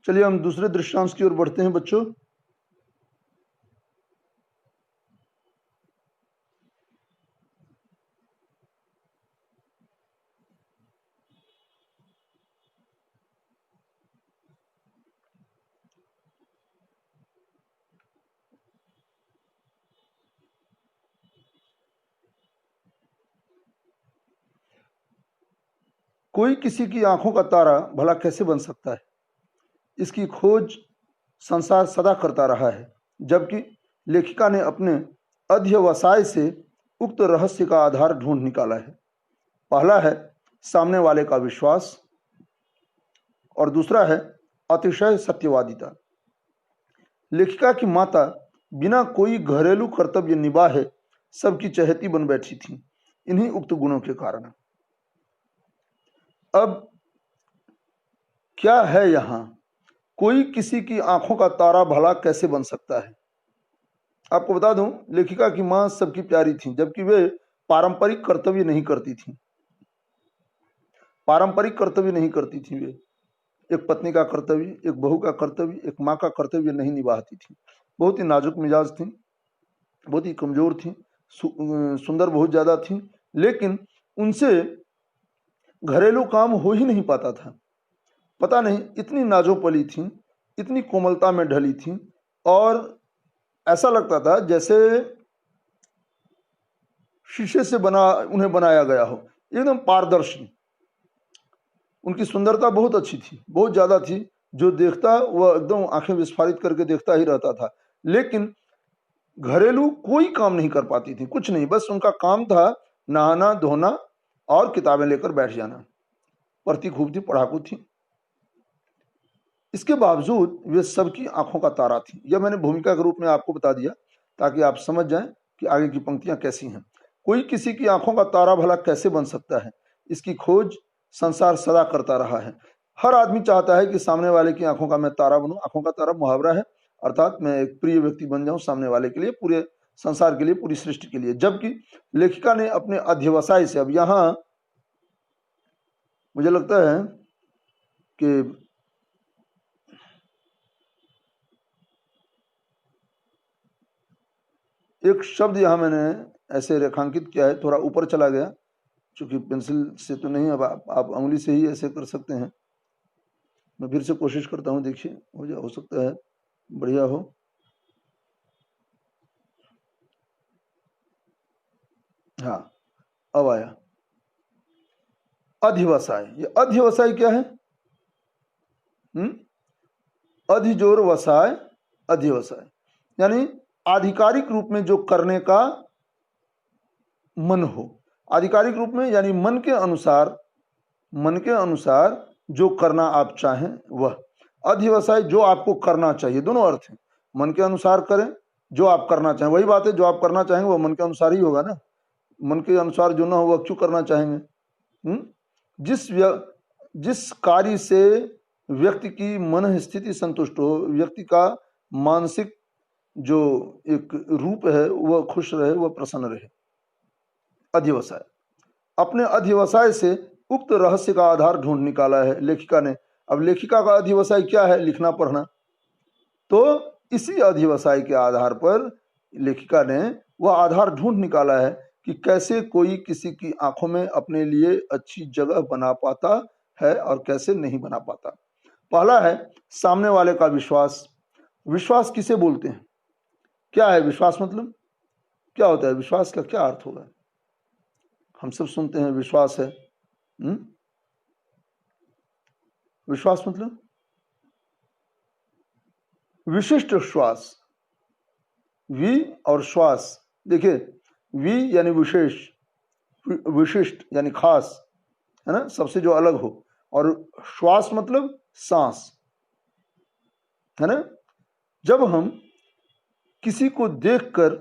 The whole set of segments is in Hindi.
चलिए हम दूसरे दृश्यांश की ओर बढ़ते हैं बच्चों। कोई किसी की आंखों का तारा भला कैसे बन सकता है, इसकी खोज संसार सदा करता रहा है, जबकि लेखिका ने अपने अध्यवसाय से उक्त रहस्य का आधार ढूंढ निकाला है। पहला है सामने वाले का विश्वास और दूसरा है अतिशय सत्यवादिता। लेखिका की माता बिना कोई घरेलू कर्तव्य निभाए सबकी चहेती बन बैठी थी, इन्हीं उक्त गुणों के कारण। अब क्या है यहाँ, कोई किसी की आंखों का तारा भला कैसे बन सकता है। आपको बता दूं, लेखिका की मां सबकी प्यारी थी, जबकि वे पारंपरिक कर्तव्य नहीं करती थी। पारंपरिक कर्तव्य नहीं करती थी वे। एक पत्नी का कर्तव्य, एक बहू का कर्तव्य, एक माँ का कर्तव्य नहीं निभाती थी। बहुत ही नाजुक मिजाज थी, बहुत ही कमजोर थी, सुंदर बहुत ज्यादा थी, लेकिन उनसे घरेलू काम हो ही नहीं पाता था। पता नहीं इतनी नाजोपली थी, इतनी कोमलता में ढली थी, और ऐसा लगता था जैसे शीशे से बना उन्हें बनाया गया हो, एकदम पारदर्शी। उनकी सुंदरता बहुत अच्छी थी, बहुत ज्यादा थी, जो देखता वह एकदम आंखें विस्फारित करके देखता ही रहता था। लेकिन घरेलू कोई काम नहीं कर पाती थी, कुछ नहीं, बस उनका काम था नहाना धोना और किताबें लेकर बैठ जाना। पढ़ती खूब थी, पढ़ाकू थी। इसके बावजूद वे सबकी आंखों का तारा थी। यह मैंने भूमिका के रूप में आपको बता दिया ताकि आप समझ जाएं कि आगे की पंक्तियां कैसी हैं। कोई किसी की आंखों का तारा भला कैसे बन सकता है, इसकी खोज संसार सदा करता रहा है। हर आदमी चाहता है कि सामने वाले की आंखों का मैं तारा बनूं। आंखों का तारा मुहावरा है, अर्थात मैं एक प्रिय व्यक्ति बन जाऊं सामने वाले के लिए, पूरे संसार के लिए, पूरी सृष्टि के लिए। जबकि लेखिका ने अपने अध्यवसाय से, अब यहाँ मुझे लगता है कि एक शब्द यहाँ मैंने ऐसे रेखांकित किया है, थोड़ा ऊपर चला गया, चूंकि पेंसिल से तो नहीं, अब आप उंगली से ही ऐसे कर सकते हैं। मैं फिर से कोशिश करता हूँ, देखिए हो सकता है बढ़िया हो। हाँ, अब आया अध्यवसाय। ये अध्यवसाय क्या है? अधिजोर वसाय, अध्यवसाय यानी आधिकारिक रूप में जो करने का मन हो। आधिकारिक रूप में यानी मन के अनुसार जो करना आप चाहें वह। अध्यवसाय जो आपको करना चाहिए, दोनों अर्थ हैं। मन के अनुसार करें, जो आप करना चाहें, वही बात है, जो आप करना चाहेंगे वह मन के अनुसार ही होगा ना। मन के अनुसार जो ना हो वह क्यों करना चाहेंगे। जिस कार्य से व्यक्ति की मन स्थिति संतुष्ट हो, व्यक्ति का मानसिक जो एक रूप है वह खुश रहे, वह प्रसन्न रहे। अध्यवसाय। अपने अध्यवसाय से उक्त रहस्य का आधार ढूंढ निकाला है लेखिका ने। अब लेखिका का अध्यवसाय क्या है? लिखना पढ़ना। तो इसी अध्यवसाय के आधार पर लेखिका ने वह आधार ढूंढ निकाला है कि कैसे कोई किसी की आंखों में अपने लिए अच्छी जगह बना पाता है और कैसे नहीं बना पाता। पहला है सामने वाले का विश्वास। विश्वास किसे बोलते हैं? क्या है विश्वास? मतलब क्या होता है विश्वास? का क्या अर्थ होगा? हम सब सुनते हैं विश्वास है। विश्वास मतलब विशिष्ट श्वास। वी और श्वास, देखिए वी यानी विशेष, विशिष्ट यानी खास, है ना, सबसे जो अलग हो, और श्वास मतलब सांस, है ना। जब हम किसी को देखकर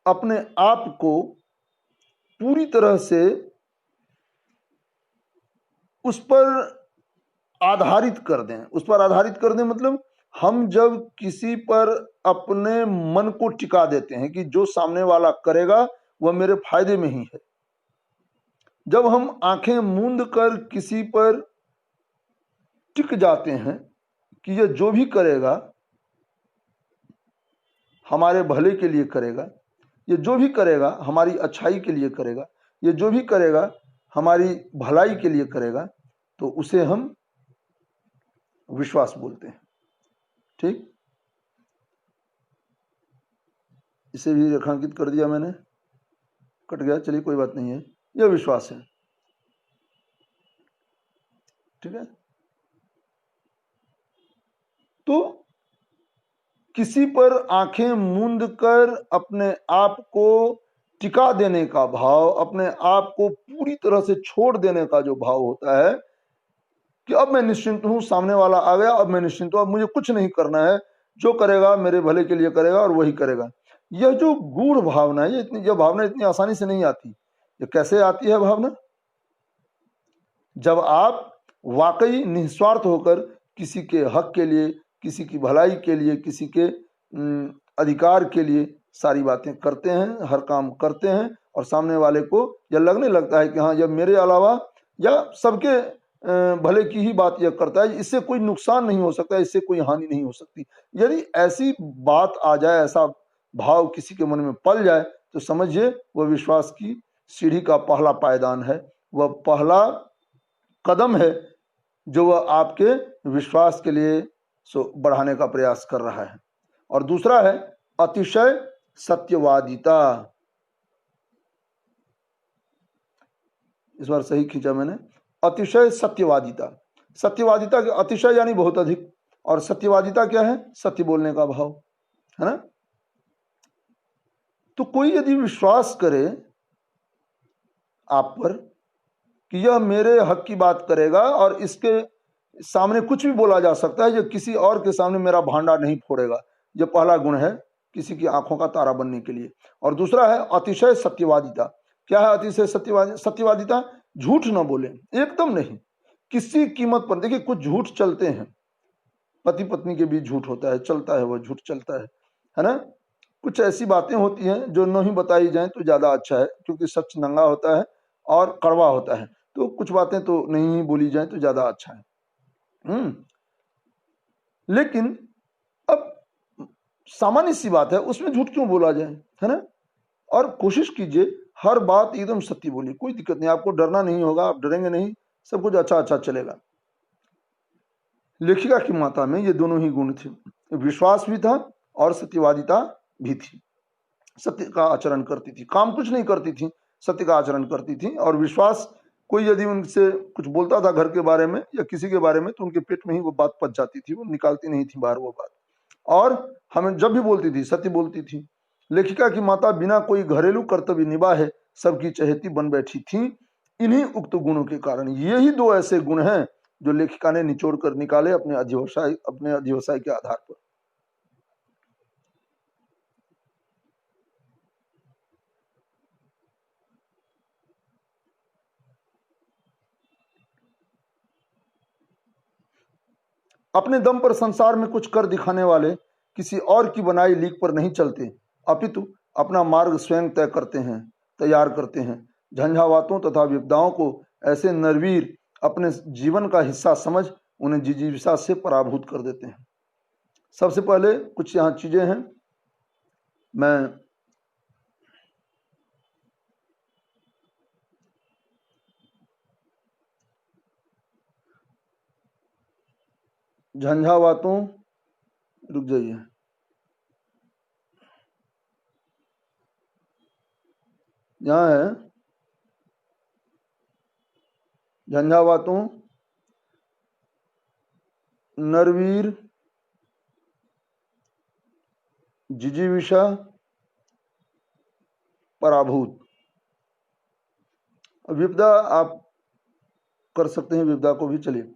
अपने आप को पूरी तरह से उस पर आधारित कर दें, उस पर आधारित कर दें मतलब हम जब किसी पर अपने मन को टिका देते हैं कि जो सामने वाला करेगा वह मेरे फायदे में ही है, जब हम आंखें मूंद कर किसी पर टिक जाते हैं कि ये जो भी करेगा हमारे भले के लिए करेगा, ये जो भी करेगा हमारी अच्छाई के लिए करेगा, ये जो भी करेगा हमारी भलाई के लिए करेगा, तो उसे हम विश्वास बोलते हैं। ठीक, इसे भी रेखांकित कर दिया मैंने, कट गया, चलिए कोई बात नहीं है, यह विश्वास है। ठीक है, तो किसी पर आंखें मूंद कर अपने आप को टिका देने का भाव, अपने आप को पूरी तरह से छोड़ देने का जो भाव होता है कि अब मैं निश्चिंत हूं, सामने वाला आ गया, अब मैं निश्चिंत हूं, अब मुझे कुछ नहीं करना है, जो करेगा मेरे भले के लिए करेगा और वही करेगा। यह जो गूढ़ भावना है, यह भावना इतनी आसानी से नहीं आती। ये कैसे आती है भावना? जब आप वाकई निस्वार्थ होकर किसी के हक के लिए, किसी की भलाई के लिए, किसी के अधिकार के लिए सारी बातें करते हैं, हर काम करते हैं, और सामने वाले को यह लगने लगता है कि हाँ, जब मेरे अलावा या सबके भले की ही बात यह करता है, इससे कोई नुकसान नहीं हो सकता, इससे कोई हानि नहीं हो सकती। यदि ऐसी बात आ जाए, ऐसा भाव किसी के मन में पल जाए, तो समझिए वह विश्वास की सीढ़ी का पहला पायदान है, वह पहला कदम है जो वह आपके विश्वास के लिए बढ़ाने का प्रयास कर रहा है। और दूसरा है अतिशय सत्यवादिता। इस बार सही खींचा मैंने, अतिशय सत्यवादिता। सत्यवादिता के अतिशय यानी बहुत अधिक, और सत्यवादिता क्या है? सत्य बोलने का भाव, है ना। तो कोई यदि विश्वास करे आप पर कि यह मेरे हक की बात करेगा और इसके सामने कुछ भी बोला जा सकता है, जो किसी और के सामने मेरा भांडा नहीं फोड़ेगा, यह पहला गुण है किसी की आंखों का तारा बनने के लिए। और दूसरा है अतिशय सत्यवादिता। क्या है अतिशय सत्यवादिता? झूठ न बोले, एकदम नहीं, किसी कीमत पर। देखिए कुछ झूठ चलते हैं, पति पत्नी के बीच झूठ होता है, चलता है, वह झूठ चलता है ना। कुछ ऐसी बातें होती हैं जो नहीं बताई जाए तो ज्यादा अच्छा है, क्योंकि सच नंगा होता है और कड़वा होता है, तो कुछ बातें तो नहीं ही बोली जाए तो ज्यादा अच्छा है। लेकिन अब सामान्य सी बात है, उसमें झूठ क्यों बोला जाए, है ना। और कोशिश कीजिए हर बात एकदम सत्य बोलिए, कोई दिक्कत नहीं, आपको डरना नहीं होगा, आप डरेंगे नहीं, सब कुछ अच्छा अच्छा चलेगा। लेखिका की माता में ये दोनों ही गुण थे, विश्वास भी था और सत्यवादिता भी थी। सत्य का आचरण करती थी, काम कुछ नहीं करती थी, सत्य का आचरण करती थी। और विश्वास, कोई यदि उनसे कुछ बोलता था घर के बारे में या किसी के बारे में, तो उनके पेट में ही वो बात पच जाती थी, वो निकालती नहीं थी बाहर वो बात, और हमें जब भी बोलती थी सत्य बोलती थी। लेखिका की माता बिना कोई घरेलू कर्तव्य निभाए सबकी चहेती बन बैठी थी। इन्हीं उक्त गुणों के कारण, यही दो ऐसे गुण हैं जो लेखिका ने निचोड़ कर निकाले अपने अध्यवसाय के आधार पर। अपने दम पर संसार में कुछ कर दिखाने वाले किसी और की बनाई लीक पर नहीं चलते, अपितु अपना मार्ग स्वयं तय करते हैं, तैयार करते हैं। झंझावातों तथा विपदाओं को ऐसे नरवीर अपने जीवन का हिस्सा समझ उन्हें जिजीविषा से पराभूत कर देते हैं। सबसे पहले कुछ यहाँ चीजें हैं, मैं झंझावातों, रुक जाइए, यहाँ है झंझावातों, नरवीर, जिजीविषा, पराभूत। विपदा आप कर सकते हैं, विपदा को भी। चलिए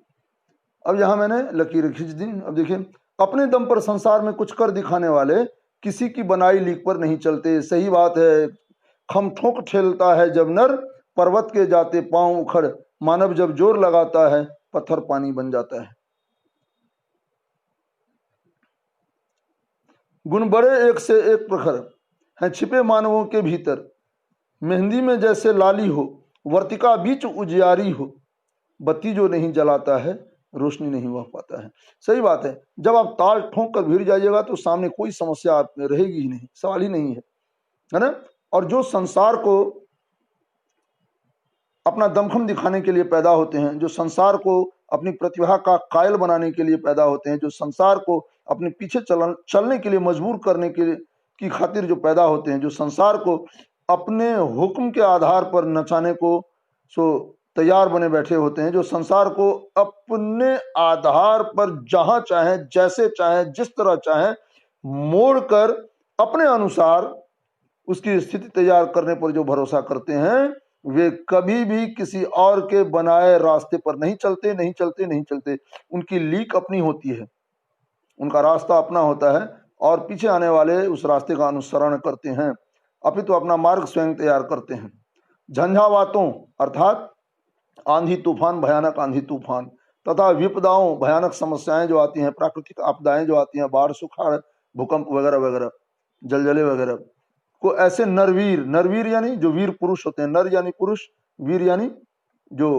अब यहां मैंने लकीर खींच दी। अब देखिए, अपने दम पर संसार में कुछ कर दिखाने वाले किसी की बनाई लीक पर नहीं चलते। सही बात है, खम ठोक ठेलता है जब नर, पर्वत के जाते पांव उखड़, मानव जब जोर लगाता है पत्थर पानी बन जाता है। गुण बड़े एक से एक प्रखर हैं छिपे मानवों के भीतर, मेहंदी में जैसे लाली हो, वर्तिका बीच उजियारी हो, बत्ती जो नहीं जलाता है रोशनी नहीं बह पाता है। सही बात है, जब आप ताल ठोक कर भीड़ जाइएगा तो सामने कोई समस्या आप में रहेगी ही नहीं, सवाल ही नहीं है ना। और जो संसार को अपना दमखम दिखाने के लिए पैदा होते हैं, जो संसार को अपनी प्रतिभा का कायल बनाने के लिए पैदा होते हैं, जो संसार को अपने पीछे चलने के लिए मजबूर करने के की खातिर जो पैदा होते हैं, जो संसार को अपने हुक्म के आधार पर नचाने को सो तैयार बने बैठे होते हैं, जो संसार को अपने आधार पर जहां चाहे, जैसे चाहे, जिस तरह चाहे मोड़ कर अपने अनुसार उसकी स्थिति तैयार करने पर जो भरोसा करते हैं, वे कभी भी किसी और के बनाए रास्ते पर नहीं चलते। उनकी लीक अपनी होती है, उनका रास्ता अपना होता है और पीछे आने वाले उस रास्ते का अनुसरण करते हैं, अपितु अपना मार्ग स्वयं तैयार करते हैं। झंझावातों अर्थात आंधी तूफान, भयानक आंधी तूफान तथा विपदाओं, भयानक समस्याएं जो आती हैं, प्राकृतिक आपदाएं जो आती हैं, बाढ़, सुखाड़, भूकंप वगैरह वगैरह, जलजले वगैरह को ऐसे नरवीर, नरवीर यानी जो वीर पुरुष होते हैं, नर यानी पुरुष, वीर यानी जो,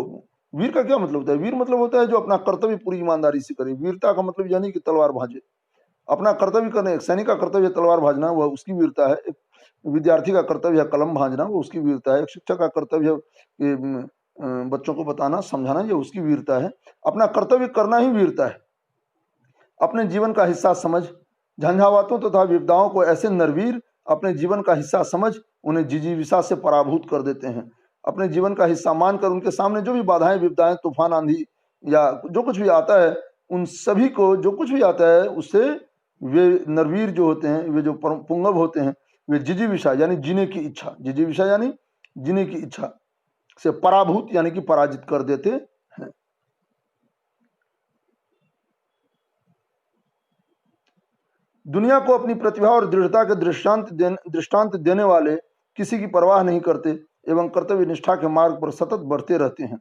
वीर का क्या मतलब होता है? वीर मतलब होता है जो अपना कर्तव्य पूरी ईमानदारी से करे। वीरता का मतलब यानी कि तलवार भांजे, अपना कर्तव्य करने। एक सैनिक का कर्तव्य तलवार भाजना, वह उसकी वीरता है। एक विद्यार्थी का कर्तव्य है कलम भांजना, वो उसकी वीरता है। एक शिक्षक का कर्तव्य बच्चों को बताना, समझाना, ये उसकी वीरता है। अपना कर्तव्य करना ही वीरता है, अपने जीवन का हिस्सा समझ। झंझावातों तथा विपदाओं को ऐसे नरवीर अपने जीवन का हिस्सा समझ उन्हें जिजीविषा से पराभूत कर देते हैं। अपने जीवन का हिस्सा मानकर उनके सामने जो भी बाधाएं, विपदाएं, तूफान, आंधी या जो कुछ भी आता है, उन सभी को, जो कुछ भी आता है उससे वे नरवीर जो होते हैं, वे जो पुंगव होते हैं, वे जिजीविषा यानी जीने की इच्छा, जिजीविषा यानी जीने की इच्छा से पराभूत यानी कि पराजित कर देते हैं। दुनिया को अपनी प्रतिभा और दृढ़ता के दृष्टांत देने वाले किसी की परवाह नहीं करते एवं कर्तव्य निष्ठा के मार्ग पर सतत बढ़ते रहते हैं।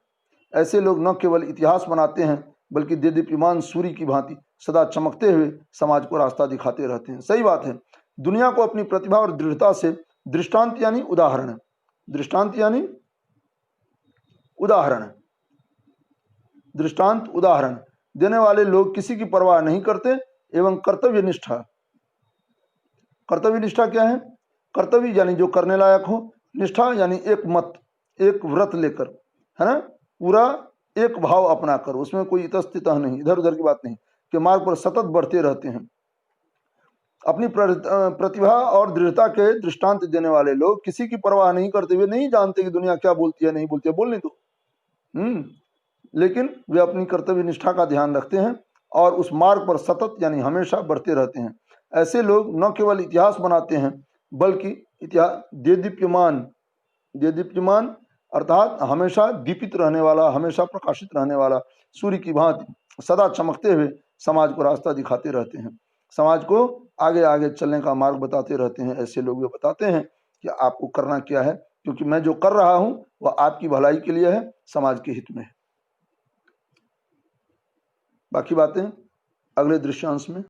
ऐसे लोग न केवल इतिहास बनाते हैं बल्कि देदीप्यमान सूर्य की भांति सदा चमकते हुए समाज को रास्ता दिखाते रहते हैं। सही बात है, दुनिया को अपनी प्रतिभा और दृढ़ता से दृष्टांत यानी उदाहरण, दृष्टांत यानी उदाहरण, दृष्टांत उदाहरण देने वाले लोग किसी की परवाह नहीं करते एवं कर्तव्य निष्ठा, कर्तव्य निष्ठा क्या है? कर्तव्य यानी जो करने लायक हो, निष्ठा यानी एक मत, एक व्रत लेकर, है ना, पूरा एक भाव अपना कर, उसमें कोई इतस्ततः नहीं, इधर उधर की बात नहीं, के मार्ग पर सतत बढ़ते रहते हैं। अपनी प्रतिभा और दृढ़ता के दृष्टांत देने वाले लोग किसी की परवाह नहीं करते, वे नहीं जानते कि दुनिया क्या बोलती है, नहीं बोलती है, बोलने दो, लेकिन वे अपनी कर्तव्य निष्ठा का ध्यान रखते हैं और उस मार्ग पर सतत यानी हमेशा बढ़ते रहते हैं। ऐसे लोग न केवल इतिहास बनाते हैं बल्कि इतिहास देदीप्यमान, देदीप्यमान अर्थात हमेशा दीपित रहने वाला, हमेशा प्रकाशित रहने वाला सूर्य की भांति सदा चमकते हुए समाज को रास्ता दिखाते रहते हैं, समाज को आगे आगे चलने का मार्ग बताते रहते हैं। ऐसे लोग ये बताते हैं कि आपको करना क्या है, क्योंकि मैं जो कर रहा हूं वह आपकी भलाई के लिए है, समाज के हित में है। बाकी बातें अगले दृश्यांश में।